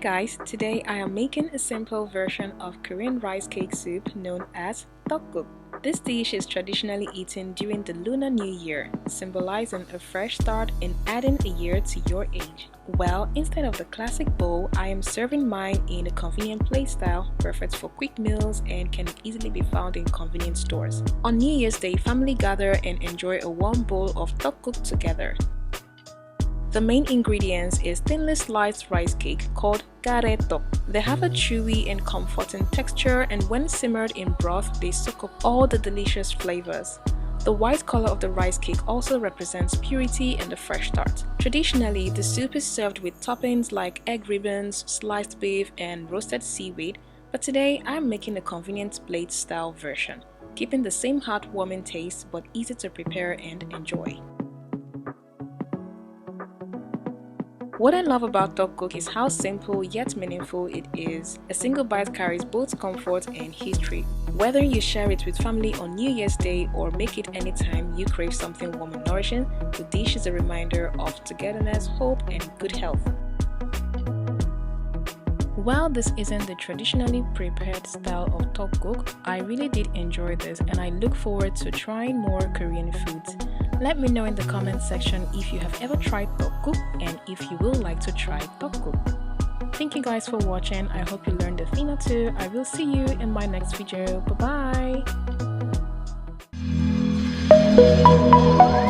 guys, today I am making a simple version of Korean rice cake soup known as Tteokguk. This dish is traditionally eaten during the Lunar New Year, symbolizing a fresh start and adding a year to your age. Well, instead of the classic bowl, I am serving mine in a convenient plate style, perfect for quick meals and can easily be found in convenience stores. On New Year's Day, family gather and enjoy a warm bowl of Tteokguk together. The main ingredients is thinly sliced rice cake called tteokguk. They have a chewy and comforting texture, and when simmered in broth, they soak up all the delicious flavors. The white color of the rice cake also represents purity and a fresh start. Traditionally, the soup is served with toppings like egg ribbons, sliced beef, and roasted seaweed, but today I'm making a convenient plate style version, keeping the same heartwarming taste but easy to prepare and enjoy. What I love about Tteokguk is how simple yet meaningful it is. A single bite carries both comfort and history. Whether you share it with family on New Year's Day or make it anytime you crave something warm and nourishing, the dish is a reminder of togetherness, hope, and good health. While this isn't the traditionally prepared style of Tteokguk, I really did enjoy this and I look forward to trying more Korean foods. Let me know in the comment section if you have ever tried Tteokguk and if you will like to try Tteokguk. Thank you guys for watching. I hope you learned a thing or two. I will see you in my next video. Bye bye.